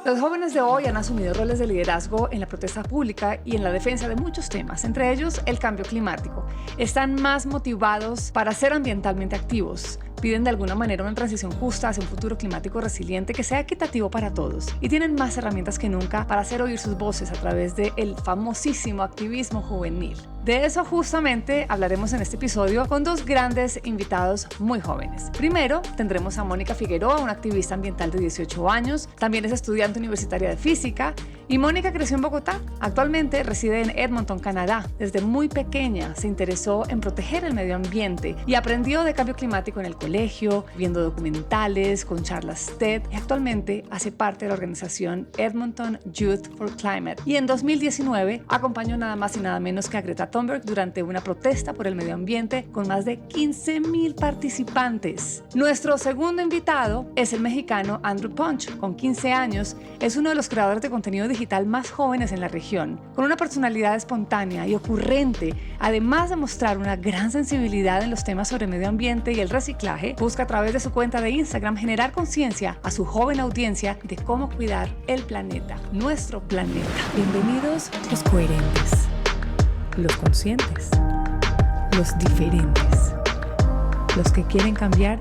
Los jóvenes de hoy han asumido roles de liderazgo en la protesta pública y en la defensa de muchos temas, entre ellos el cambio climático. Están más motivados para ser ambientalmente activos. Piden de alguna manera una transición justa hacia un futuro climático resiliente que sea equitativo para todos. Y tienen más herramientas que nunca para hacer oír sus voces a través del famosísimo activismo juvenil. De eso justamente hablaremos en este episodio con dos grandes invitados muy jóvenes. Primero, tendremos a Mónica Figueroa, una activista ambiental de 18 años. También es estudiante universitaria de física. Y Mónica creció en Bogotá. Actualmente reside en Edmonton, Canadá. Desde muy pequeña se interesó en proteger el medio ambiente y aprendió de cambio climático en el colegio, viendo documentales, con charlas TED, y actualmente hace parte de la organización Edmonton Youth for Climate. Y en 2019 acompañó nada más y nada menos que a Greta Thunberg durante una protesta por el medio ambiente con más de 15,000 participantes. Nuestro segundo invitado es el mexicano Andrew Punch. Con 15 años, es uno de los creadores de contenido digital más jóvenes en la región. Con una personalidad espontánea y ocurrente, además de mostrar una gran sensibilidad en los temas sobre medio ambiente y el reciclaje, busca a través de su cuenta de Instagram generar conciencia a su joven audiencia de cómo cuidar el planeta, nuestro planeta. Bienvenidos los coherentes, los conscientes, los diferentes, los que quieren cambiar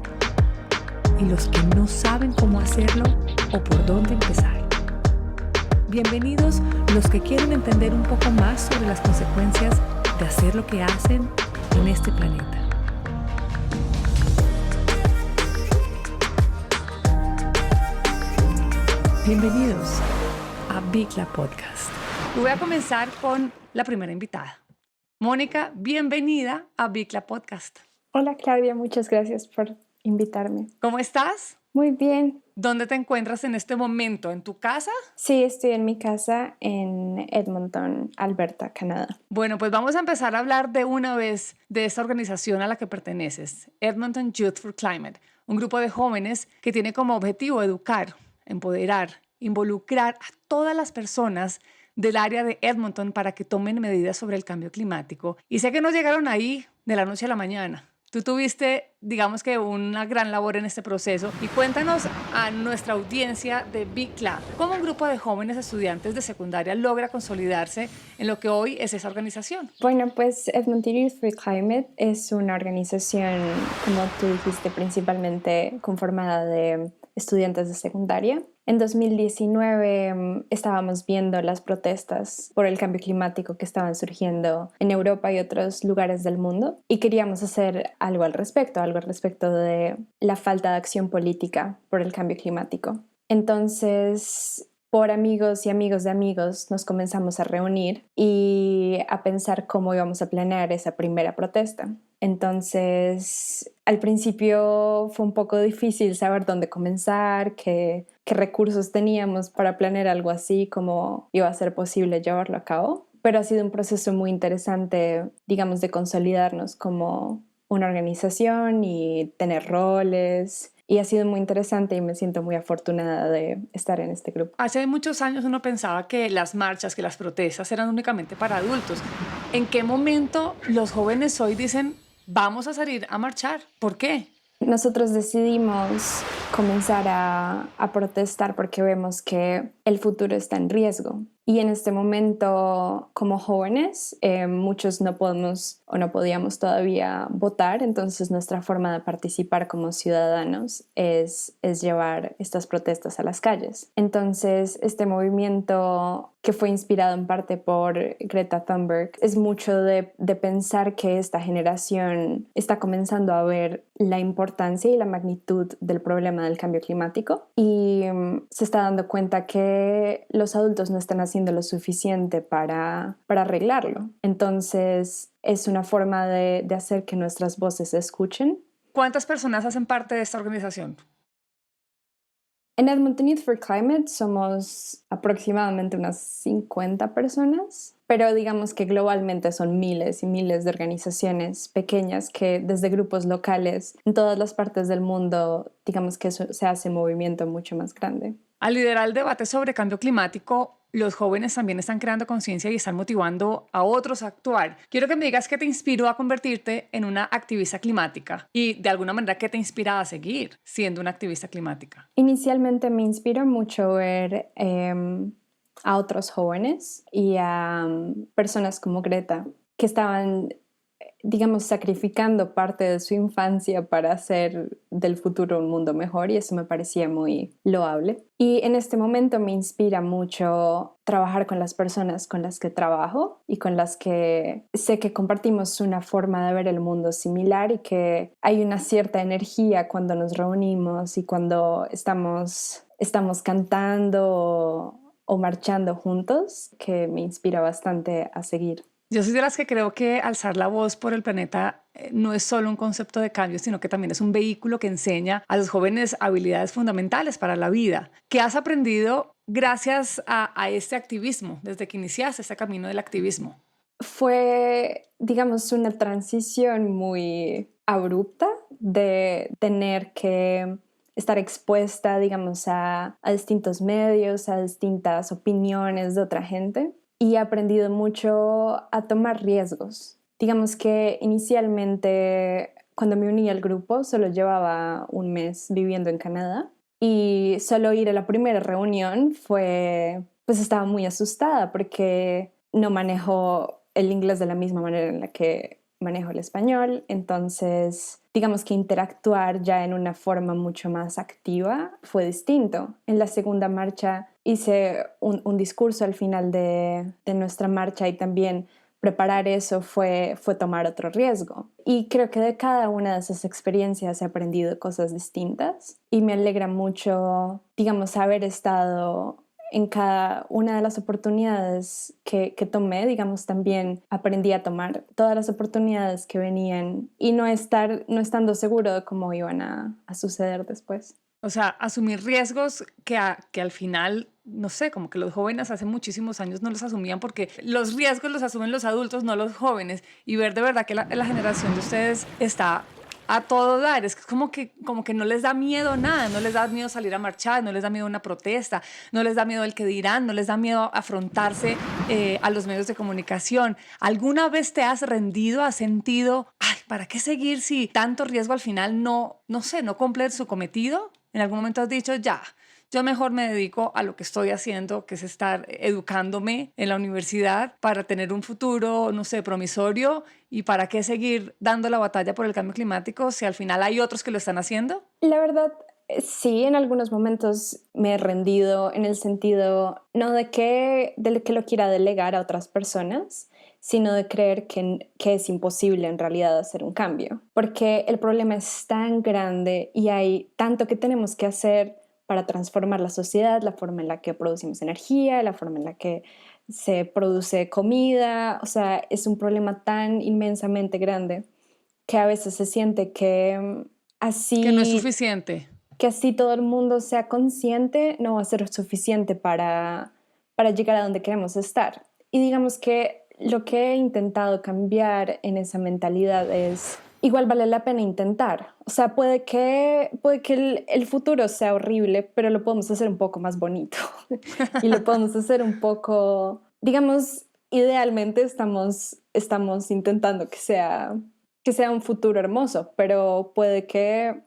y los que no saben cómo hacerlo o por dónde empezar. Bienvenidos los que quieren entender un poco más sobre las consecuencias de hacer lo que hacen en este planeta. Bienvenidos a Bicla Podcast. Voy a comenzar con la primera invitada. Mónica, bienvenida a Bicla Podcast. Hola Claudia, muchas gracias por invitarme. ¿Cómo estás? Muy bien. ¿Dónde te encuentras en este momento? ¿En tu casa? Sí, estoy en mi casa en Edmonton, Alberta, Canadá. Bueno, pues vamos a empezar a hablar de una vez de esta organización a la que perteneces, Edmonton Youth for Climate, un grupo de jóvenes que tiene como objetivo educar, empoderar, involucrar a todas las personas del área de Edmonton para que tomen medidas sobre el cambio climático. Y sé que no llegaron ahí de la noche a la mañana. Tú tuviste, digamos que una gran labor en este proceso y cuéntanos a nuestra audiencia de Bicla, ¿cómo un grupo de jóvenes estudiantes de secundaria logra consolidarse en lo que hoy es esa organización? Bueno, pues Edmonton Youth for Climate es una organización, como tú dijiste, principalmente conformada de estudiantes de secundaria. En 2019 estábamos viendo las protestas por el cambio climático que estaban surgiendo en Europa y otros lugares del mundo y queríamos hacer algo al respecto de la falta de acción política por el cambio climático. Entonces, por amigos y amigos de amigos, nos comenzamos a reunir y a pensar cómo íbamos a planear esa primera protesta. Entonces, al principio fue un poco difícil saber dónde comenzar, qué recursos teníamos para planear algo así, cómo iba a ser posible llevarlo a cabo. Pero ha sido un proceso muy interesante, digamos, de consolidarnos como una organización y tener roles. Y ha sido muy interesante y me siento muy afortunada de estar en este grupo. Hace muchos años uno pensaba que las marchas, que las protestas eran únicamente para adultos. ¿En qué momento los jóvenes hoy dicen, vamos a salir a marchar? ¿Por qué? Nosotros decidimos comenzar a protestar porque vemos que el futuro está en riesgo. Y en este momento, como jóvenes, muchos no podemos o no podíamos todavía votar, entonces nuestra forma de participar como ciudadanos es llevar estas protestas a las calles. Entonces, este movimiento que fue inspirado en parte por Greta Thunberg es mucho de pensar que esta generación está comenzando a ver la importancia y la magnitud del problema del cambio climático y se está dando cuenta que los adultos no están haciendo lo suficiente para arreglarlo. Entonces, es una forma de hacer que nuestras voces se escuchen. ¿Cuántas personas hacen parte de esta organización? En Edmonton Youth for Climate somos aproximadamente unas 50 personas, pero digamos que globalmente son miles y miles de organizaciones pequeñas que desde grupos locales en todas las partes del mundo, digamos que eso se hace movimiento mucho más grande. Al liderar el debate sobre cambio climático, los jóvenes también están creando conciencia y están motivando a otros a actuar. Quiero que me digas qué te inspiró a convertirte en una activista climática y de alguna manera qué te inspira a seguir siendo una activista climática. Inicialmente me inspiró mucho ver a otros jóvenes y a personas como Greta que estaban, digamos, sacrificando parte de su infancia para hacer del futuro un mundo mejor, y eso me parecía muy loable. Y en este momento me inspira mucho trabajar con las personas con las que trabajo y con las que sé que compartimos una forma de ver el mundo similar, y que hay una cierta energía cuando nos reunimos y cuando estamos cantando o marchando juntos, que me inspira bastante a seguir. Yo soy de las que creo que alzar la voz por el planeta no es solo un concepto de cambio, sino que también es un vehículo que enseña a los jóvenes habilidades fundamentales para la vida. ¿Qué has aprendido gracias a este activismo, desde que iniciaste este camino del activismo? Fue, digamos, una transición muy abrupta de tener que estar expuesta, digamos, a distintos medios, a distintas opiniones de otra gente. Y he aprendido mucho a tomar riesgos. Digamos que inicialmente, cuando me uní al grupo, solo llevaba un mes viviendo en Canadá, y solo ir a la primera reunión pues estaba muy asustada porque no manejo el inglés de la misma manera en la que manejo el español. Entonces, digamos que interactuar ya en una forma mucho más activa fue distinto. En la segunda marcha hice un discurso al final de nuestra marcha, y también preparar eso fue tomar otro riesgo. Y creo que de cada una de esas experiencias he aprendido cosas distintas, y me alegra mucho, digamos, haber estado en cada una de las oportunidades que tomé. Digamos, también aprendí a tomar todas las oportunidades que venían y no estando seguro de cómo iban a suceder después. O sea, asumir riesgos que al final, no sé, como que los jóvenes hace muchísimos años no los asumían, porque los riesgos los asumen los adultos, no los jóvenes. Y ver de verdad que la generación de ustedes está a todo dar. Es como que no les da miedo nada, no les da miedo salir a marchar, no les da miedo una protesta, no les da miedo el que dirán, no les da miedo afrontarse a los medios de comunicación. ¿Alguna vez te has rendido, has sentido, ay, ¿para qué seguir si tanto riesgo al final no cumple su cometido? ¿En algún momento has dicho, ya, yo mejor me dedico a lo que estoy haciendo, que es estar educándome en la universidad para tener un futuro, no sé, promisorio? ¿Y para qué seguir dando la batalla por el cambio climático si al final hay otros que lo están haciendo? La verdad, sí, en algunos momentos me he rendido, en el sentido no de que lo quiera delegar a otras personas, sino de creer que es imposible en realidad hacer un cambio. Porque el problema es tan grande y hay tanto que tenemos que hacer para transformar la sociedad, la forma en la que producimos energía, la forma en la que se produce comida. O sea, es un problema tan inmensamente grande que a veces se siente que Que no es así, suficiente. que así todo el mundo sea consciente no va a ser suficiente para llegar a donde queremos estar. Y digamos que lo que he intentado cambiar en esa mentalidad es, igual vale la pena intentar. O sea, puede que el futuro sea horrible, pero lo podemos hacer un poco más bonito. Y lo podemos hacer un poco, digamos, idealmente estamos intentando que sea un futuro hermoso, pero puede que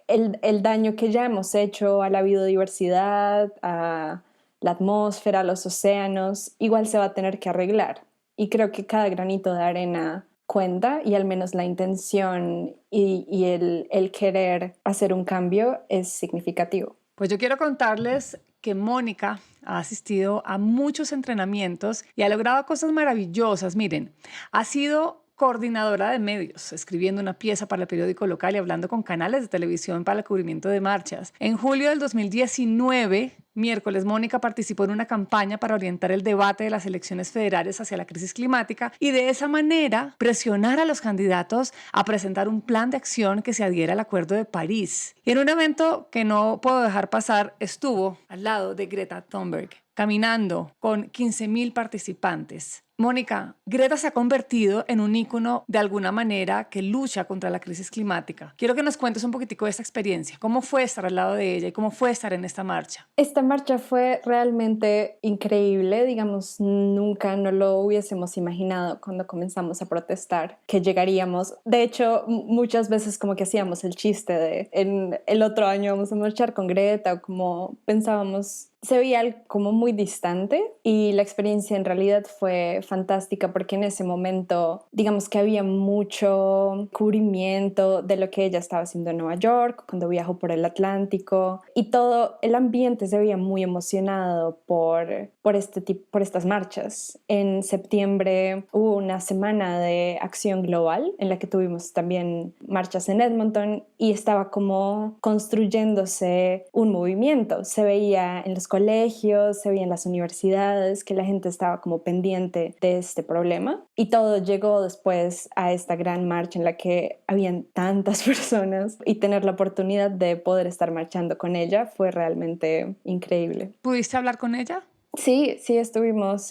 el daño que ya hemos hecho a la biodiversidad, a la atmósfera, a los océanos, igual se va a tener que arreglar. Y creo que cada granito de arena cuenta, y al menos la intención y el querer hacer un cambio es significativo. Pues yo quiero contarles que Mónica ha asistido a muchos entrenamientos y ha logrado cosas maravillosas. Miren, ha sido coordinadora de medios, escribiendo una pieza para el periódico local y hablando con canales de televisión para el cubrimiento de marchas. En julio del 2019, miércoles, Mónica participó en una campaña para orientar el debate de las elecciones federales hacia la crisis climática y de esa manera presionar a los candidatos a presentar un plan de acción que se adhiera al Acuerdo de París. Y en un evento que no puedo dejar pasar, estuvo al lado de Greta Thunberg, caminando con 15,000 participantes. Mónica, Greta se ha convertido en un ícono de alguna manera que lucha contra la crisis climática. Quiero que nos cuentes un poquitico de esta experiencia. ¿Cómo fue estar al lado de ella y cómo fue estar en esta marcha? Esta marcha fue realmente increíble, digamos, nunca no lo hubiésemos imaginado cuando comenzamos a protestar que llegaríamos. De hecho, muchas veces como que hacíamos el chiste de en el otro año vamos a marchar con Greta, o como pensábamos. Se veía como muy distante y la experiencia en realidad fue fantástica porque en ese momento, digamos que había mucho cubrimiento de lo que ella estaba haciendo en Nueva York, cuando viajó por el Atlántico, y todo el ambiente se veía muy emocionado por estas marchas. En septiembre hubo una semana de acción global en la que tuvimos también marchas en Edmonton y estaba como construyéndose un movimiento. Se veía en los colegios, se veía en las universidades que la gente estaba como pendiente de este problema, y todo llegó después a esta gran marcha en la que habían tantas personas, y tener la oportunidad de poder estar marchando con ella fue realmente increíble. ¿Pudiste hablar con ella? Sí, estuvimos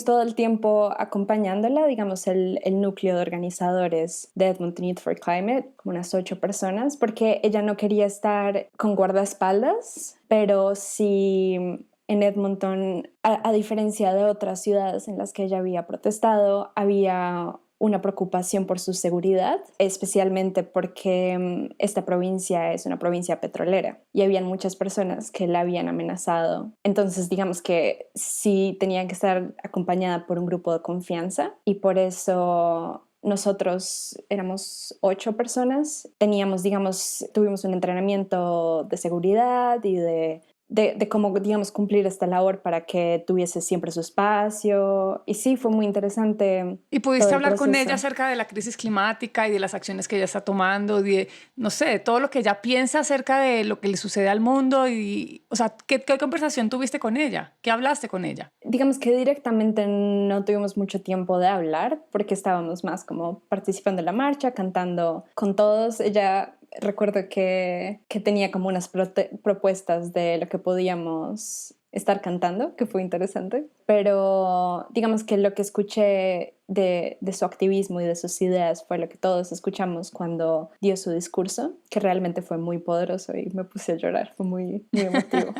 todo el tiempo acompañándola, digamos, el núcleo de organizadores de Edmonton Youth for Climate, como unas 8 personas, porque ella no quería estar con guardaespaldas, pero sí en Edmonton, a diferencia de otras ciudades en las que ella había protestado, había una preocupación por su seguridad, especialmente porque esta provincia es una provincia petrolera y habían muchas personas que la habían amenazado. Entonces, digamos que sí tenía que estar acompañada por un grupo de confianza, y por eso nosotros éramos 8 personas. Tuvimos un entrenamiento de seguridad y de cómo, digamos, cumplir esta labor para que tuviese siempre su espacio. Y sí, fue muy interesante. ¿Y pudiste hablar con ella acerca de la crisis climática y de las acciones que ella está tomando, de, no sé, todo lo que ella piensa acerca de lo que le sucede al mundo? Y, o sea, ¿qué conversación tuviste con ella? ¿Qué hablaste con ella? Digamos que directamente no tuvimos mucho tiempo de hablar porque estábamos más como participando en la marcha, cantando con todos. Ella, recuerdo que tenía como unas propuestas de lo que podíamos estar cantando, que fue interesante, pero digamos que lo que escuché de su activismo y de sus ideas fue lo que todos escuchamos cuando dio su discurso, que realmente fue muy poderoso y me puse a llorar, fue muy, muy emotivo.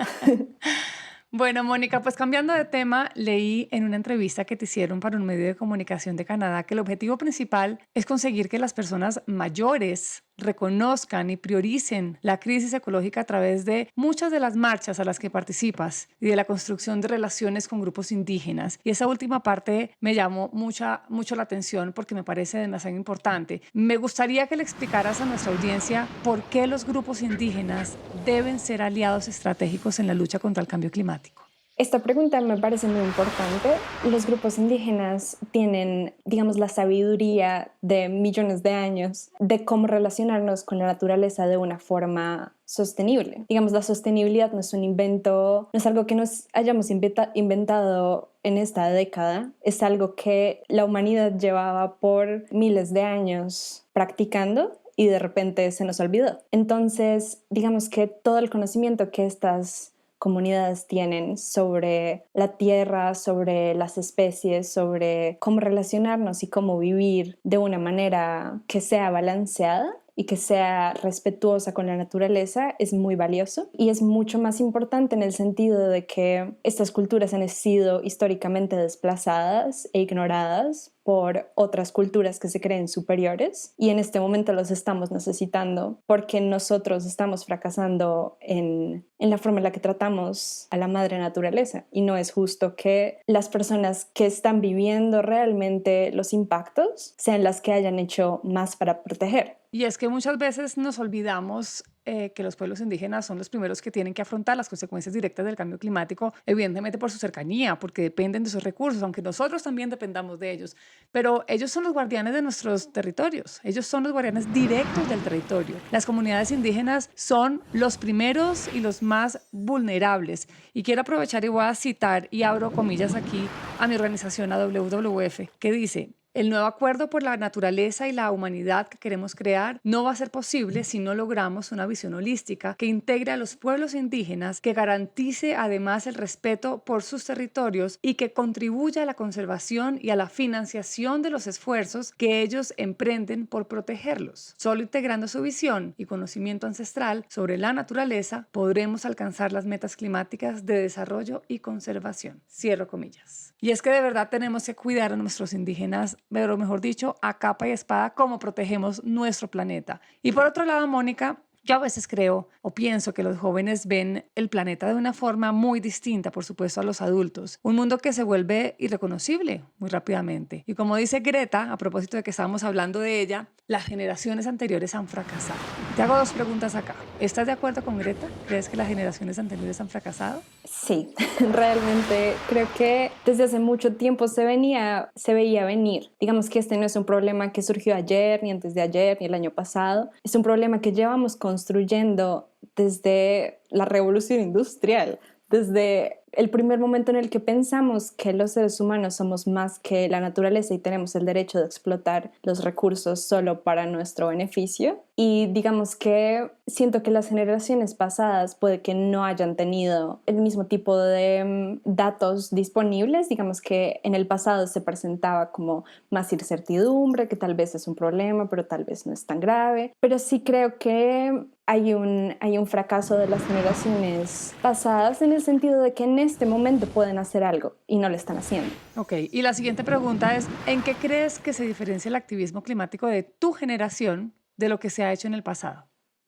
Bueno, Mónica, pues cambiando de tema, leí en una entrevista que te hicieron para un medio de comunicación de Canadá que el objetivo principal es conseguir que las personas mayores reconozcan y prioricen la crisis ecológica a través de muchas de las marchas a las que participas y de la construcción de relaciones con grupos indígenas. Y esa última parte me llamó mucho la atención porque me parece demasiado importante. Me gustaría que le explicaras a nuestra audiencia por qué los grupos indígenas deben ser aliados estratégicos en la lucha contra el cambio climático. Esta pregunta me parece muy importante. Los grupos indígenas tienen, digamos, la sabiduría de millones de años de cómo relacionarnos con la naturaleza de una forma sostenible. Digamos, la sostenibilidad no es un invento, no es algo que nos hayamos inventado en esta década, es algo que la humanidad llevaba por miles de años practicando y de repente se nos olvidó. Entonces, digamos que todo el conocimiento que estas comunidades tienen sobre la tierra, sobre las especies, sobre cómo relacionarnos y cómo vivir de una manera que sea balanceada y que sea respetuosa con la naturaleza, es muy valioso, y es mucho más importante en el sentido de que estas culturas han sido históricamente desplazadas e ignoradas por otras culturas que se creen superiores, y en este momento los estamos necesitando porque nosotros estamos fracasando en la forma en la que tratamos a la madre naturaleza, y no es justo que las personas que están viviendo realmente los impactos sean las que hayan hecho más para proteger. Y es que muchas veces nos olvidamos que los pueblos indígenas son los primeros que tienen que afrontar las consecuencias directas del cambio climático, evidentemente por su cercanía, porque dependen de sus recursos, aunque nosotros también dependamos de ellos. Pero ellos son los guardianes de nuestros territorios, ellos son los guardianes directos del territorio. Las comunidades indígenas son los primeros y los más vulnerables. Y quiero aprovechar y voy a citar, y abro comillas aquí, a mi organización, a WWF, que dice: El nuevo acuerdo por la naturaleza y la humanidad que queremos crear no va a ser posible si no logramos una visión holística que integre a los pueblos indígenas, que garantice además el respeto por sus territorios y que contribuya a la conservación y a la financiación de los esfuerzos que ellos emprenden por protegerlos. Solo integrando su visión y conocimiento ancestral sobre la naturaleza podremos alcanzar las metas climáticas de desarrollo y conservación. Cierro comillas. Y es que de verdad tenemos que cuidar a nuestros indígenas, pero mejor dicho, a capa y espada, como protegemos nuestro planeta. Y por otro lado, Mónica, yo a veces creo o pienso que los jóvenes ven el planeta de una forma muy distinta, por supuesto, a los adultos. Un mundo que se vuelve irreconocible muy rápidamente. Y como dice Greta, a propósito de que estábamos hablando de ella, las generaciones anteriores han fracasado. Te hago dos preguntas acá. ¿Estás de acuerdo con Greta? ¿Crees que las generaciones anteriores han fracasado? Sí, realmente creo que desde hace mucho tiempo se veía venir. Digamos que este no es un problema que surgió ayer, ni antes de ayer, ni el año pasado. Es un problema que llevamos construyendo desde la revolución industrial, desde el primer momento en el que pensamos que los seres humanos somos más que la naturaleza y tenemos el derecho de explotar los recursos solo para nuestro beneficio. Y digamos que siento que las generaciones pasadas puede que no hayan tenido el mismo tipo de datos disponibles. Digamos que en el pasado se presentaba como más incertidumbre, que tal vez es un problema, pero tal vez no es tan grave. Pero sí creo que hay un fracaso de las generaciones pasadas en el sentido de que en este momento pueden hacer algo y no lo están haciendo. Ok, y la siguiente pregunta es, ¿en qué crees que se diferencia el activismo climático de tu generación de lo que se ha hecho en el pasado?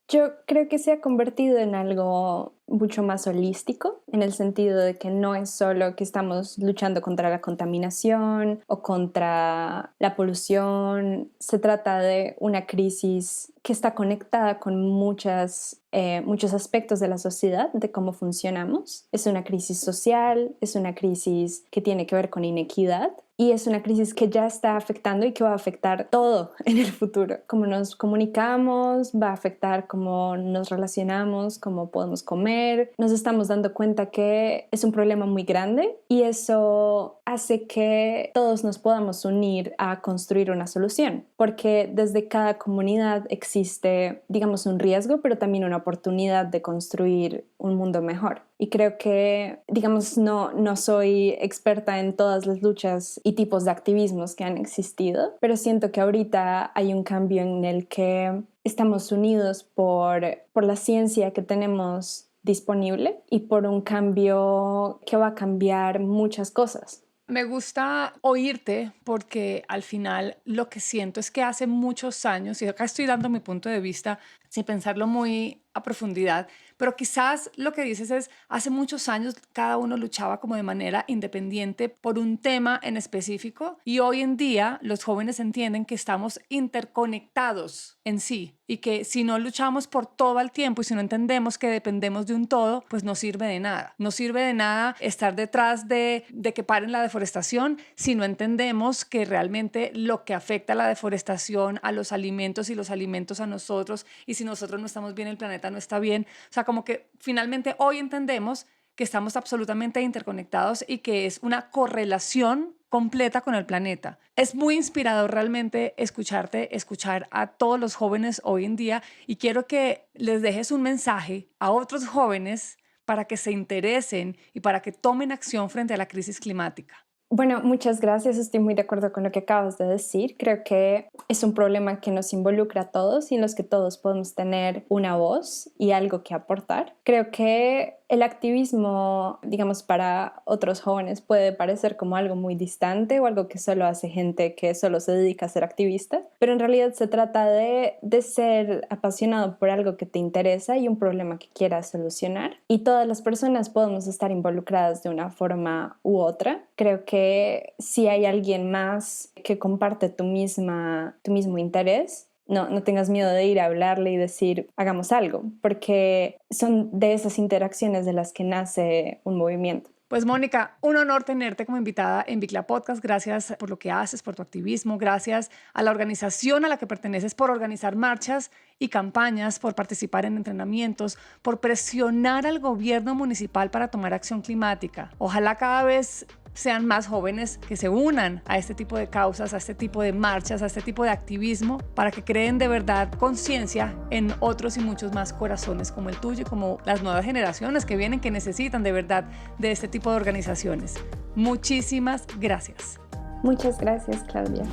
Yo creo que se ha convertido en algo mucho más holístico, en el sentido de que no es solo que estamos luchando contra la contaminación o contra la polución, se trata de una crisis que está conectada con muchos aspectos de la sociedad, de cómo funcionamos. Es una crisis social, es una crisis que tiene que ver con inequidad y es una crisis que ya está afectando y que va a afectar todo en el futuro. Cómo nos comunicamos, va a afectar cómo nos relacionamos, cómo podemos comer. Nos estamos dando cuenta que es un problema muy grande y eso hace que todos nos podamos unir a construir una solución, porque desde cada comunidad existe, digamos, un riesgo, pero también una oportunidad de construir un mundo mejor. Y creo que, digamos, no soy experta en todas las luchas y tipos de activismos que han existido, pero siento que ahorita hay un cambio en el que estamos unidos por la ciencia que tenemos disponible y por un cambio que va a cambiar muchas cosas. Me gusta oírte porque al final lo que siento es que hace muchos años, y acá estoy dando mi punto de vista sin pensarlo muy a profundidad, pero quizás lo que dices es, hace muchos años cada uno luchaba como de manera independiente por un tema en específico y hoy en día los jóvenes entienden que estamos interconectados en sí y que si no luchamos por todo el tiempo y si no entendemos que dependemos de un todo, pues no sirve de nada. No sirve de nada estar detrás de que paren la deforestación si no entendemos que realmente lo que afecta a la deforestación, a los alimentos y los alimentos a nosotros, y si nosotros no estamos bien, el planeta no está bien. O sea, como que finalmente hoy entendemos que estamos absolutamente interconectados y que es una correlación completa con el planeta. Es muy inspirador realmente escuchar a todos los jóvenes hoy en día y quiero que les dejes un mensaje a otros jóvenes para que se interesen y para que tomen acción frente a la crisis climática. Bueno, muchas gracias. Estoy muy de acuerdo con lo que acabas de decir. Creo que es un problema que nos involucra a todos y en los que todos podemos tener una voz y algo que aportar. Creo que el activismo, digamos, para otros jóvenes puede parecer como algo muy distante o algo que solo hace gente que solo se dedica a ser activista, pero en realidad se trata de ser apasionado por algo que te interesa y un problema que quieras solucionar. Y todas las personas podemos estar involucradas de una forma u otra. Creo que si hay alguien más que comparte tu mismo interés, no tengas miedo de ir a hablarle y decir, hagamos algo, porque son de esas interacciones de las que nace un movimiento. Pues Mónica, un honor tenerte como invitada en Bicla Podcast. Gracias por lo que haces, por tu activismo. Gracias a la organización a la que perteneces por organizar marchas y campañas, por participar en entrenamientos, por presionar al gobierno municipal para tomar acción climática. Ojalá cada vez sean más jóvenes que se unan a este tipo de causas, a este tipo de marchas, a este tipo de activismo, para que creen de verdad conciencia en otros y muchos más corazones como el tuyo y como las nuevas generaciones que vienen, que necesitan de verdad de este tipo de organizaciones. Muchísimas gracias. Muchas gracias, Claudia.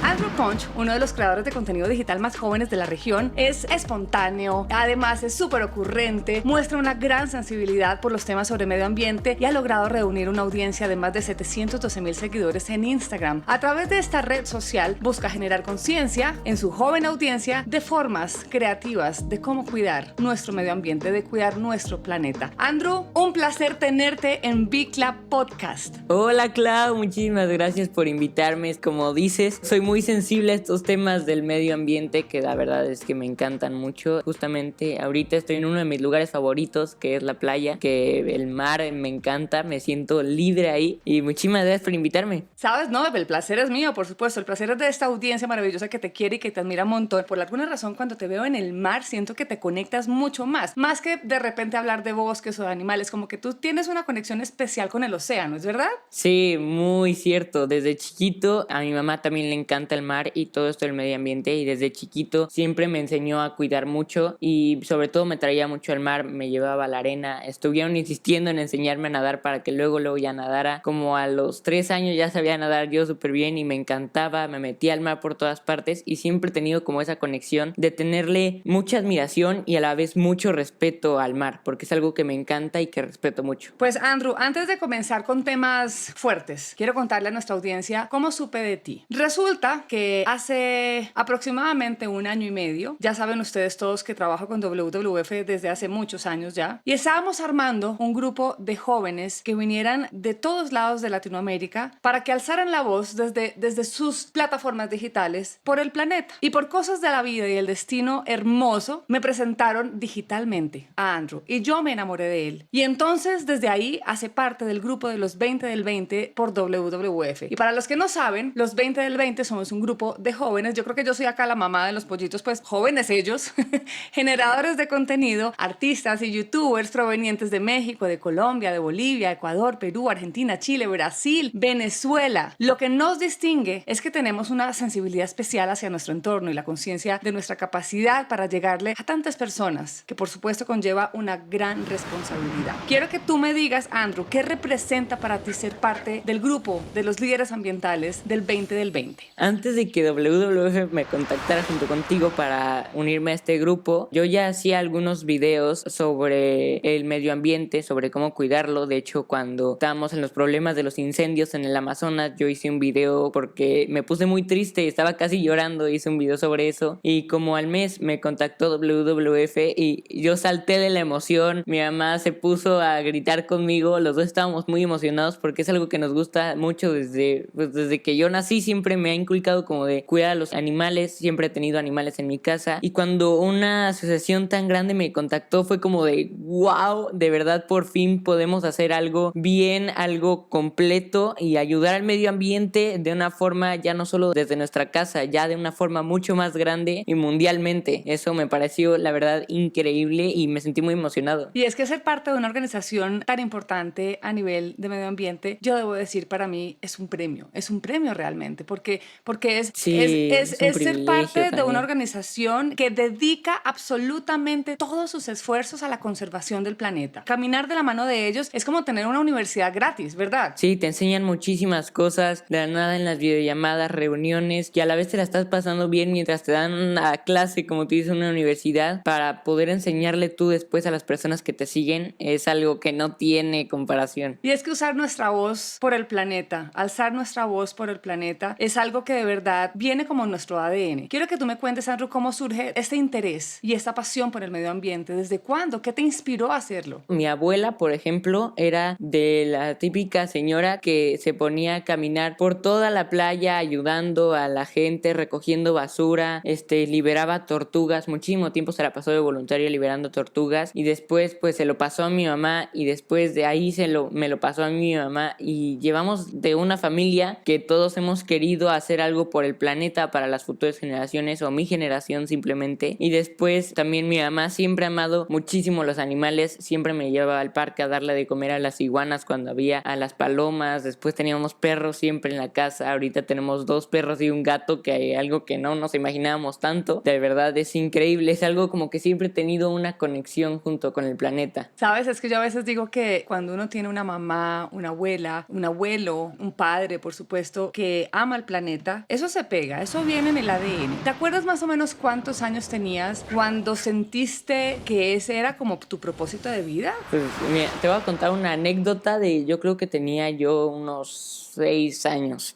Andrew Punch, uno de los creadores de contenido digital más jóvenes de la región, es espontáneo, además es súper ocurrente, muestra una gran sensibilidad por los temas sobre medio ambiente y ha logrado reunir una audiencia de más de 712,000 seguidores en Instagram. A través de esta red social busca generar conciencia en su joven audiencia de formas creativas de cómo cuidar nuestro medio ambiente, de cuidar nuestro planeta. Andrew, un placer tenerte en Bicla Podcast. Hola Clau, muchísimas gracias por invitarme. Como dices, soy muy sensible a estos temas del medio ambiente que la verdad es que me encantan mucho. Justamente ahorita estoy en uno de mis lugares favoritos, que es la playa, que el mar me encanta, me siento libre ahí y muchísimas gracias por invitarme. Sabes, no, el placer es mío, por supuesto, el placer es de esta audiencia maravillosa que te quiere y que te admira un montón. Por alguna razón, cuando te veo en el mar, siento que te conectas mucho más que de repente hablar de bosques o de animales, como que tú tienes una conexión especial con el océano, ¿es verdad? Sí, muy cierto. Desde chiquito a mi mamá también le encanta el mar y todo esto del medio ambiente, y desde chiquito siempre me enseñó a cuidar mucho y sobre todo me traía mucho al mar, me llevaba a la arena. Estuvieron insistiendo en enseñarme a nadar para que luego ya nadara. Como a los 3 años ya sabía nadar yo súper bien y me encantaba, me metía al mar por todas partes y siempre he tenido como esa conexión de tenerle mucha admiración y a la vez mucho respeto al mar, porque es algo que me encanta y que respeto mucho. Pues Andrew, antes de comenzar con temas fuertes, quiero contarle a nuestra audiencia cómo supe de ti. Resulta que hace aproximadamente 1 año y medio, ya saben ustedes todos que trabajo con WWF desde hace muchos años ya, y estábamos armando un grupo de jóvenes que vinieran de todos lados de Latinoamérica para que alzaran la voz desde sus plataformas digitales por el planeta. Y por cosas de la vida y el destino hermoso, me presentaron digitalmente a Andrew y yo me enamoré de él. Y entonces desde ahí hace parte del grupo de los 20 del 20 por WWF. Y para los que no saben, los 20 del 20 somos un grupo de jóvenes, yo creo que yo soy acá la mamá de los pollitos, pues jóvenes ellos, generadores de contenido, artistas y youtubers provenientes de México, de Colombia, de Bolivia, Ecuador, Perú, Argentina, Chile, Brasil, Venezuela. Lo que nos distingue es que tenemos una sensibilidad especial hacia nuestro entorno y la conciencia de nuestra capacidad para llegarle a tantas personas, que por supuesto conlleva una gran responsabilidad. Quiero que tú me digas, Andrew, ¿qué representa para ti ser parte del grupo de los líderes ambientales del 20 del 20? Antes de que WWF me contactara junto contigo para unirme a este grupo, yo ya hacía algunos videos sobre el medio ambiente, sobre cómo cuidarlo. De hecho, cuando estábamos en los problemas de los incendios en el Amazonas, yo hice un video porque me puse muy triste, estaba casi llorando, hice un video sobre eso y como al mes me contactó WWF y yo salté de la emoción. Mi mamá se puso a gritar conmigo, los dos estábamos muy emocionados porque es algo que nos gusta mucho desde que yo nací. Siempre me ha inculcado como de cuidar a los animales, siempre he tenido animales en mi casa y cuando una asociación tan grande me contactó fue como de wow, de verdad por fin podemos hacer algo bien, algo completo y ayudar al medio ambiente de una forma ya no solo desde nuestra casa, ya de una forma mucho más grande y mundialmente. Eso me pareció la verdad increíble y me sentí muy emocionado. Y es que ser parte de una organización tan importante a nivel de medio ambiente, yo debo decir, para mí es un premio realmente, porque es ser parte también de una organización que dedica absolutamente todos sus esfuerzos a la conservación del planeta. Caminar de la mano de ellos es como tener una universidad gratis, ¿verdad? Sí, te enseñan muchísimas cosas de la nada en las videollamadas, reuniones, y a la vez te la estás pasando bien mientras te dan una clase, como tú dices, una universidad, para poder enseñarle tú después a las personas que te siguen. Es algo que no tiene comparación. Y es que usar nuestra voz por el planeta, alzar nuestra voz por el planeta, es algo que de verdad viene como nuestro ADN. Quiero que tú me cuentes, Andrew, cómo surge este interés y esta pasión por el medio ambiente. ¿Desde cuándo? ¿Qué te inspiró a hacerlo? Mi abuela, por ejemplo, era de la típica señora que se ponía a caminar por toda la playa ayudando a la gente, recogiendo basura, liberaba tortugas. Muchísimo tiempo se la pasó de voluntaria liberando tortugas y después pues se lo pasó a mi mamá y después de ahí me lo pasó a mi mamá y llevamos de una familia día que todos hemos querido hacer algo por el planeta para las futuras generaciones o mi generación simplemente. Y después también mi mamá siempre ha amado muchísimo los animales, siempre me llevaba al parque a darle de comer a las iguanas cuando había, a las palomas. Después teníamos perros siempre en la casa, ahorita tenemos 2 perros y un gato, que hay algo que no nos imaginábamos tanto. De verdad es increíble, es algo como que siempre he tenido una conexión junto con el planeta. Sabes, es que yo a veces digo que cuando uno tiene una mamá, una abuela, un abuelo, un padre, por supuesto, que ama el planeta, eso se pega, eso viene en el ADN. ¿Te acuerdas más o menos cuántos años tenías cuando sentiste que ese era como tu propósito de vida? Pues mira, te voy a contar una anécdota de, yo creo que tenía yo unos 6 años.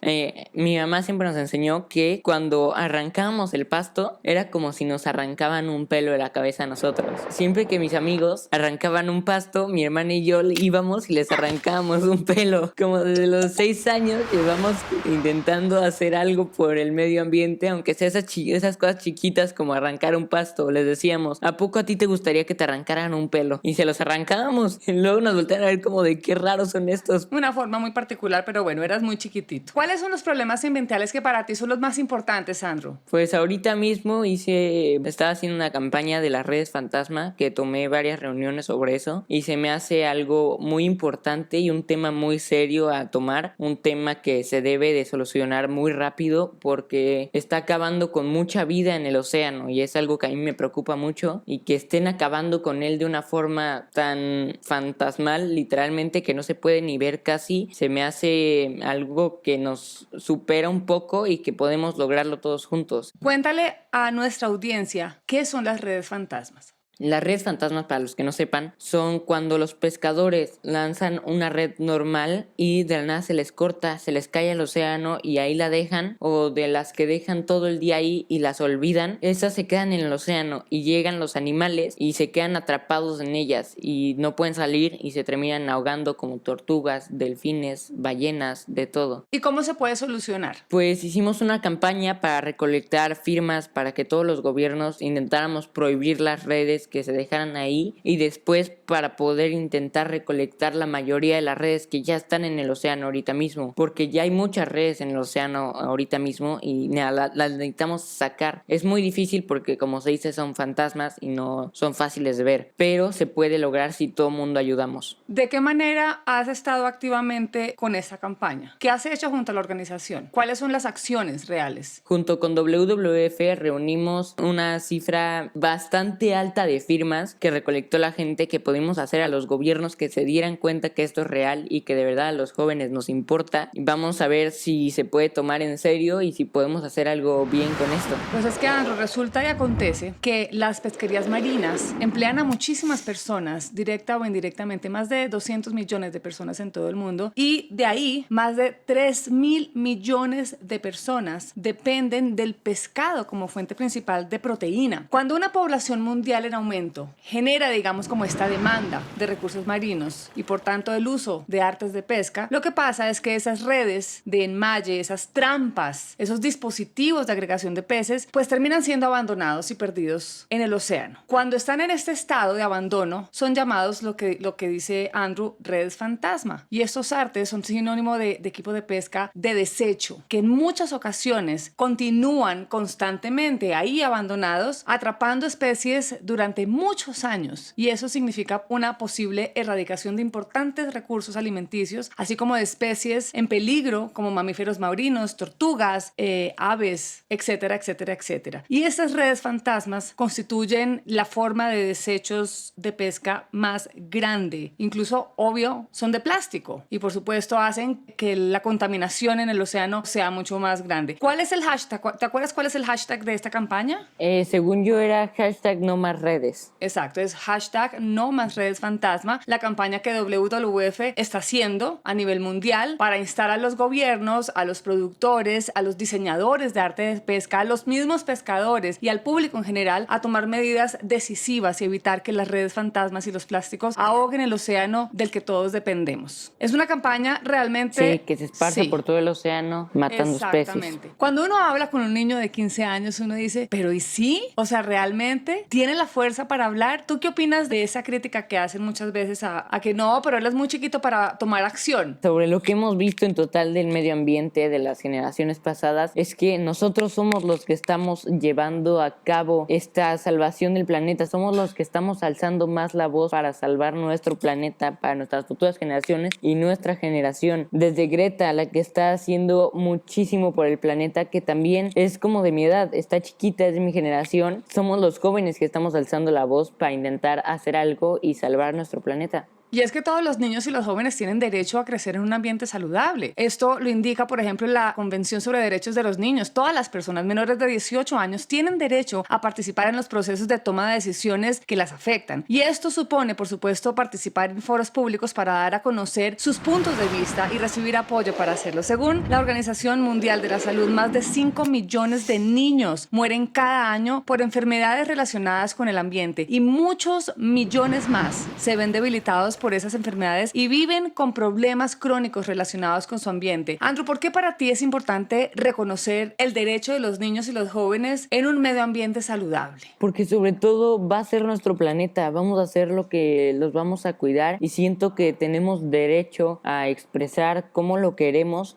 Mi mamá siempre nos enseñó que cuando arrancábamos el pasto era como si nos arrancaban un pelo de la cabeza a nosotros. Siempre que mis amigos arrancaban un pasto, mi hermana y yo íbamos y les arrancábamos un pelo. Como desde los 6 años llevamos intentando hacer algo por el medio ambiente, aunque sea esas cosas chiquitas como arrancar un pasto. Les decíamos, ¿a poco a ti te gustaría que te arrancaran un pelo? Y se los arrancábamos. Y luego nos voltearon a ver como de qué raros son estos. Una forma muy particular, pero bueno, eras muy chiquitito. ¿Cuáles son los problemas ambientales que para ti son los más importantes, Sandro? Pues ahorita mismo estaba haciendo una campaña de las redes fantasma, que tomé varias reuniones sobre eso, y se me hace algo muy importante y un tema muy serio a tomar, un tema que se debe de solucionar muy rápido porque está acabando con mucha vida en el océano y es algo que a mí me preocupa mucho, y que estén acabando con él de una forma tan fantasmal, literalmente, que no se puede ni ver casi, se me hace algo que nos supera un poco y que podemos lograrlo todos juntos. Cuéntale a nuestra audiencia qué son las redes fantasmas. Las redes fantasmas, para los que no sepan, son cuando los pescadores lanzan una red normal y de la nada se les corta, se les cae al océano y ahí la dejan, o de las que dejan todo el día ahí y las olvidan. Esas se quedan en el océano y llegan los animales y se quedan atrapados en ellas y no pueden salir y se terminan ahogando, como tortugas, delfines, ballenas, de todo. ¿Y cómo se puede solucionar? Pues hicimos una campaña para recolectar firmas para que todos los gobiernos intentáramos prohibir las redes que se dejaran ahí, y después para poder intentar recolectar la mayoría de las redes que ya están en el océano ahorita mismo, porque ya hay muchas redes en el océano ahorita mismo y las necesitamos sacar. Es muy difícil porque, como se dice, son fantasmas y no son fáciles de ver, pero se puede lograr si todo el mundo ayudamos. ¿De qué manera has estado activamente con esta campaña? ¿Qué has hecho junto a la organización? ¿Cuáles son las acciones reales? Junto con WWF reunimos una cifra bastante alta de firmas que recolectó la gente, que pudimos hacer a los gobiernos que se dieran cuenta que esto es real y que de verdad a los jóvenes nos importa. Vamos a ver si se puede tomar en serio y si podemos hacer algo bien con esto. Pues es que, Andrew, resulta y acontece que las pesquerías marinas emplean a muchísimas personas, directa o indirectamente, más de 200 millones de personas en todo el mundo, y de ahí más de 3.000 millones de personas dependen del pescado como fuente principal de proteína. Cuando una población mundial en aumento genera, digamos, como esta demanda de recursos marinos y por tanto el uso de artes de pesca, lo que pasa es que esas redes de enmalle, esas trampas, esos dispositivos de agregación de peces, pues terminan siendo abandonados y perdidos en el océano. Cuando están en este estado de abandono, son llamados lo que dice Andrew, redes fantasma. Y estos artes son sinónimo de equipo de pesca de desecho, que en muchas ocasiones continúan constantemente ahí abandonados, atrapando especies durante muchos años, y eso significa una posible erradicación de importantes recursos alimenticios, así como de especies en peligro como mamíferos marinos, tortugas, aves, etcétera, etcétera, etcétera. Y estas redes fantasmas constituyen la forma de desechos de pesca más grande. Incluso, obvio, son de plástico y por supuesto hacen que la contaminación en el océano sea mucho más grande. ¿Cuál es el hashtag? ¿Te acuerdas cuál es el hashtag de esta campaña? Según yo era hashtag no más redes. Exacto, es hashtag no más redes fantasma, la campaña que WWF está haciendo a nivel mundial para instar a los gobiernos, a los productores, a los diseñadores de arte de pesca, a los mismos pescadores y al público en general a tomar medidas decisivas y evitar que las redes fantasmas y los plásticos ahoguen el océano del que todos dependemos. Es una campaña realmente... Sí, que se esparce por todo el océano matando especies. Exactamente. Cuando uno habla con un niño de 15 años, uno dice, ¿pero y sí? O sea, ¿realmente tiene la fuerza fuerza para hablar. ¿Tú qué opinas de esa crítica que hacen muchas veces a que no, pero él es muy chiquito para tomar acción? Sobre lo que hemos visto en total del medio ambiente de las generaciones pasadas, es que nosotros somos los que estamos llevando a cabo esta salvación del planeta, somos los que estamos alzando más la voz para salvar nuestro planeta, para nuestras futuras generaciones y nuestra generación. Desde Greta, la que está haciendo muchísimo por el planeta, que también es como de mi edad, está chiquita, es de mi generación. Somos los jóvenes que estamos alzando la voz para intentar hacer algo y salvar nuestro planeta. Y es que todos los niños y los jóvenes tienen derecho a crecer en un ambiente saludable. Esto lo indica, por ejemplo, la Convención sobre Derechos de los Niños. Todas las personas menores de 18 años tienen derecho a participar en los procesos de toma de decisiones que las afectan. Y esto supone, por supuesto, participar en foros públicos para dar a conocer sus puntos de vista y recibir apoyo para hacerlo. Según la Organización Mundial de la Salud, más de 5 millones de niños mueren cada año por enfermedades relacionadas con el ambiente y muchos millones más se ven debilitados por esas enfermedades y viven con problemas crónicos relacionados con su ambiente. Andrew, ¿por qué para ti es importante reconocer el derecho de los niños y los jóvenes en un medio ambiente saludable? Porque sobre todo va a ser nuestro planeta, vamos a hacer lo que los vamos a cuidar y siento que tenemos derecho a expresar cómo lo queremos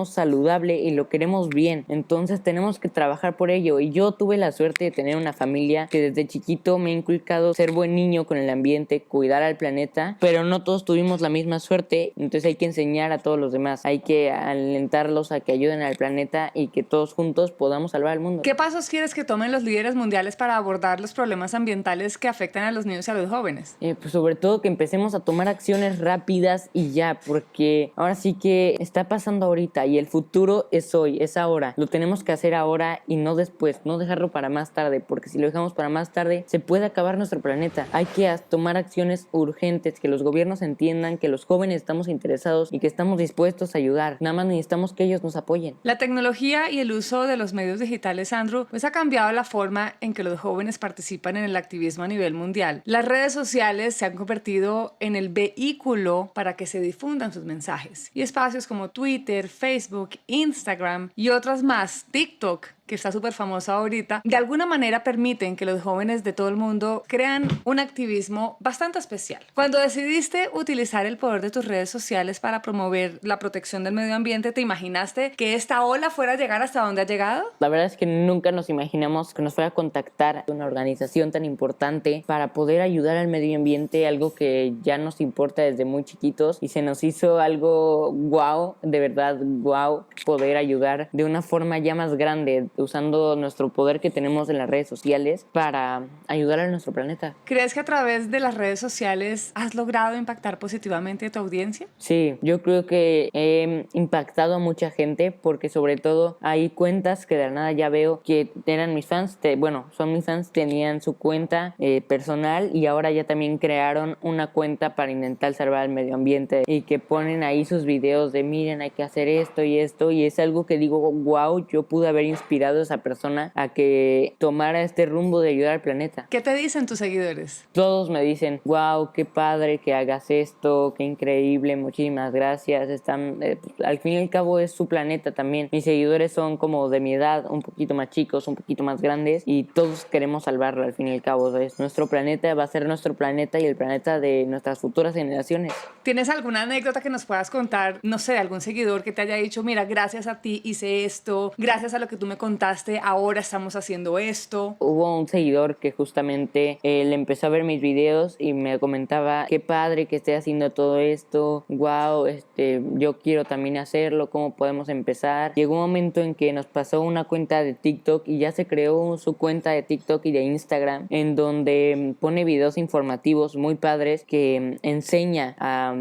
saludable y lo queremos bien. Entonces tenemos que trabajar por ello y yo tuve la suerte de tener una familia que desde chiquito me ha inculcado ser buen niño con el ambiente, cuidar al planeta, pero no todos tuvimos la misma suerte, entonces hay que enseñar a todos los demás, hay que alentarlos a que ayuden al planeta y que todos juntos podamos salvar el mundo. ¿Qué pasos quieres que tomen los líderes mundiales para abordar los problemas ambientales que afectan a los niños y a los jóvenes? Pues sobre todo que empecemos a tomar acciones rápidas y ya, porque ahora sí que está pasando ahorita y el futuro es hoy, es ahora. Lo tenemos que hacer ahora y no después, no dejarlo para más tarde, porque si lo dejamos para más tarde se puede acabar nuestro planeta. Hay que tomar acciones urgentes, que los gobiernos entiendan que los jóvenes estamos interesados y que estamos dispuestos a ayudar. Nada más necesitamos que ellos nos apoyen. La tecnología y el uso de los medios digitales, Andrew, pues ha cambiado la forma en que los jóvenes participan en el activismo a nivel mundial. Las redes sociales se han convertido en el vehículo para que se difundan sus mensajes. Y espacios como Twitter, Facebook, Instagram y otras más, TikTok, que está súper famosa ahorita, de alguna manera permiten que los jóvenes de todo el mundo crean un activismo bastante especial. Cuando decidiste utilizar el poder de tus redes sociales para promover la protección del medio ambiente, ¿te imaginaste que esta ola fuera a llegar hasta donde ha llegado? La verdad es que nunca nos imaginamos que nos fuera a contactar una organización tan importante para poder ayudar al medio ambiente, algo que ya nos importa desde muy chiquitos, y se nos hizo algo guau, de verdad guau, poder ayudar de una forma ya más grande, usando nuestro poder que tenemos en las redes sociales para ayudar a nuestro planeta. ¿Crees que a través de las redes sociales has logrado impactar positivamente a tu audiencia? Sí, yo creo que he impactado a mucha gente porque sobre todo hay cuentas que de la nada ya veo que eran mis fans, son mis fans, tenían su cuenta personal y ahora ya también crearon una cuenta para intentar salvar el medio ambiente y que ponen ahí sus videos de miren, hay que hacer esto y es algo que digo, wow, yo pude haber inspirado a esa persona a que tomara este rumbo de ayudar al planeta. ¿Qué te dicen tus seguidores? Todos me dicen, wow, qué padre que hagas esto, qué increíble, muchísimas gracias. Al fin y al cabo es su planeta también. Mis seguidores son como de mi edad, un poquito más chicos, un poquito más grandes y todos queremos salvarlo al fin y al cabo. Es nuestro planeta, va a ser nuestro planeta y el planeta de nuestras futuras generaciones. ¿Tienes alguna anécdota que nos puedas contar, no sé, de algún seguidor que te haya dicho, mira, gracias a ti hice esto, gracias a lo que tú me contaste, ahora estamos haciendo esto? Hubo un seguidor que justamente él empezó a ver mis videos y me comentaba, qué padre que esté haciendo todo esto, wow, yo quiero también hacerlo, ¿cómo podemos empezar? Llegó un momento en que nos pasó una cuenta de TikTok y ya se creó su cuenta de TikTok y de Instagram en donde pone videos informativos muy padres que enseña a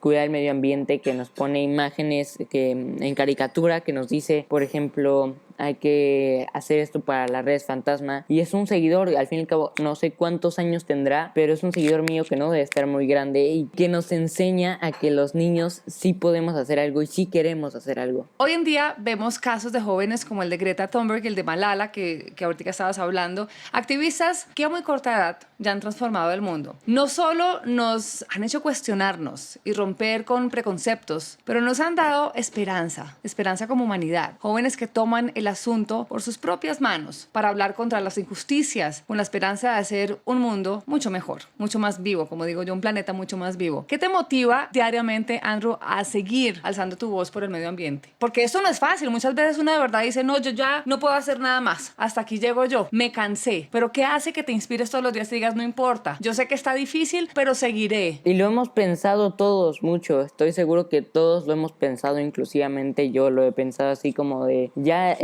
cuidar el medio ambiente, que nos pone imágenes en caricatura, que nos dice, por ejemplo, hay que hacer esto para las redes fantasma. Y es un seguidor, al fin y al cabo, no sé cuántos años tendrá, pero es un seguidor mío que no debe estar muy grande y que nos enseña a que los niños sí podemos hacer algo y sí queremos hacer algo. Hoy en día vemos casos de jóvenes como el de Greta Thunberg y el de Malala, que ahorita estabas hablando, activistas que a muy corta edad ya han transformado el mundo. No solo nos han hecho cuestionarnos y romper con preconceptos, pero nos han dado esperanza como humanidad. Jóvenes que toman el asunto por sus propias manos para hablar contra las injusticias con la esperanza de hacer un mundo mucho mejor, mucho más vivo, como digo yo, un planeta mucho más vivo. ¿Qué te motiva diariamente, Andrew, a seguir alzando tu voz por el medio ambiente? Porque esto no es fácil. Muchas veces uno de verdad dice, no, yo ya no puedo hacer nada más. Hasta aquí llego yo. Me cansé. Pero ¿qué hace que te inspires todos los días y digas, no importa? Yo sé que está difícil, pero seguiré. Y lo hemos pensado todos mucho. Estoy seguro que todos lo hemos pensado, inclusivamente yo lo he pensado así como de, ya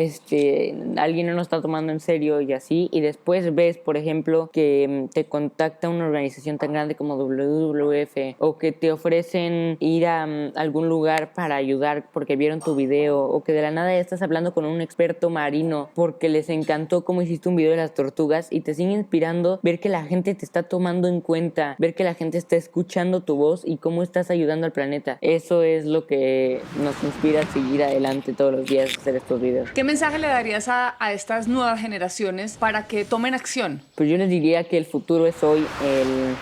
alguien no nos está tomando en serio y así. Y después ves, por ejemplo, que te contacta una organización tan grande como WWF o que te ofrecen ir a algún lugar para ayudar porque vieron tu video, o que de la nada estás hablando con un experto marino porque les encantó cómo hiciste un video de las tortugas, y te sigue inspirando ver que la gente te está tomando en cuenta, ver que la gente está escuchando tu voz y cómo estás ayudando al planeta. Eso es lo que nos inspira a seguir adelante todos los días, a hacer estos videos. ¿Qué mensaje le darías a estas nuevas generaciones para que tomen acción? Pues yo les diría que el futuro es hoy,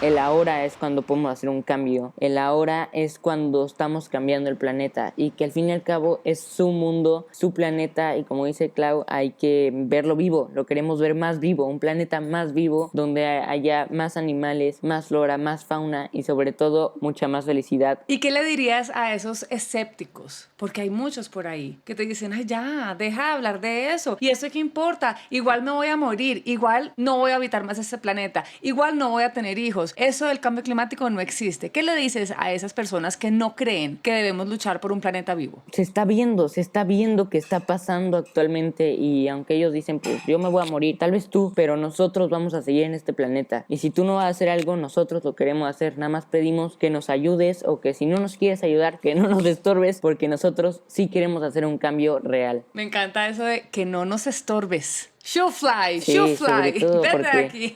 el ahora es cuando podemos hacer un cambio, el ahora es cuando estamos cambiando el planeta, y que al fin y al cabo es su mundo, su planeta, y como dice Clau, hay que verlo vivo, lo queremos ver más vivo, un planeta más vivo donde haya más animales, más flora, más fauna y sobre todo mucha más felicidad. ¿Y qué le dirías a esos escépticos? Porque hay muchos por ahí que te dicen, ay, ya, deja de hablar de eso, y eso qué importa, igual me voy a morir, igual no voy a habitar más este planeta, igual no voy a tener hijos, eso del cambio climático no existe. ¿Qué le dices a esas personas que no creen que debemos luchar por un planeta vivo? Se está viendo que está pasando actualmente, y aunque ellos dicen, pues yo me voy a morir, tal vez tú, pero nosotros vamos a seguir en este planeta, y si tú no vas a hacer algo, nosotros lo queremos hacer. Nada más pedimos que nos ayudes, o que si no nos quieres ayudar, que no nos estorbes, porque nosotros sí queremos hacer un cambio real. Me encanta eso de que no nos estorbes. Showfly, sí, Showfly, vete porque aquí.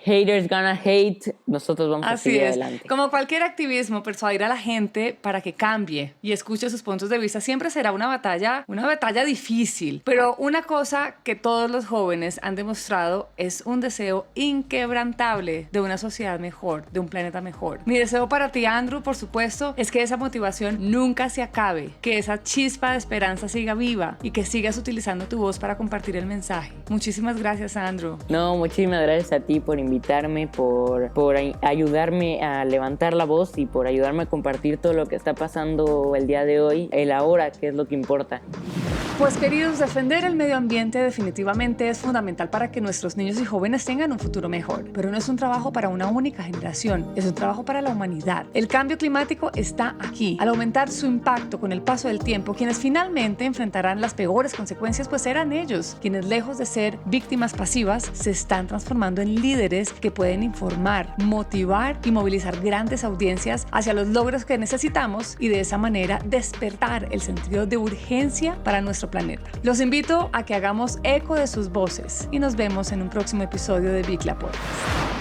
Haters gonna hate, nosotros vamos a seguir adelante. Como cualquier activismo, persuadir a la gente para que cambie y escuche sus puntos de vista siempre será una batalla difícil. Pero una cosa que todos los jóvenes han demostrado es un deseo inquebrantable de una sociedad mejor, de un planeta mejor. Mi deseo para ti, Andrew, por supuesto, es que esa motivación nunca se acabe, que esa chispa de esperanza siga viva y que sigas utilizando tu voz para compartir el mensaje. Muchísimas gracias, Andrew. No, muchísimas gracias a ti por invitarme, por ayudarme a levantar la voz y por ayudarme a compartir todo lo que está pasando el día de hoy, el ahora, que es lo que importa. Pues queridos, defender el medio ambiente definitivamente es fundamental para que nuestros niños y jóvenes tengan un futuro mejor, pero no es un trabajo para una única generación, es un trabajo para la humanidad. El cambio climático está aquí. Al aumentar su impacto con el paso del tiempo, quienes finalmente enfrentarán las peores consecuencias pues serán ellos, quienes lejos de ser víctimas pasivas se están transformando en líderes que pueden informar, motivar y movilizar grandes audiencias hacia los logros que necesitamos, y de esa manera despertar el sentido de urgencia para nuestro planeta. Los invito a que hagamos eco de sus voces y nos vemos en un próximo episodio de Bicla Podcast.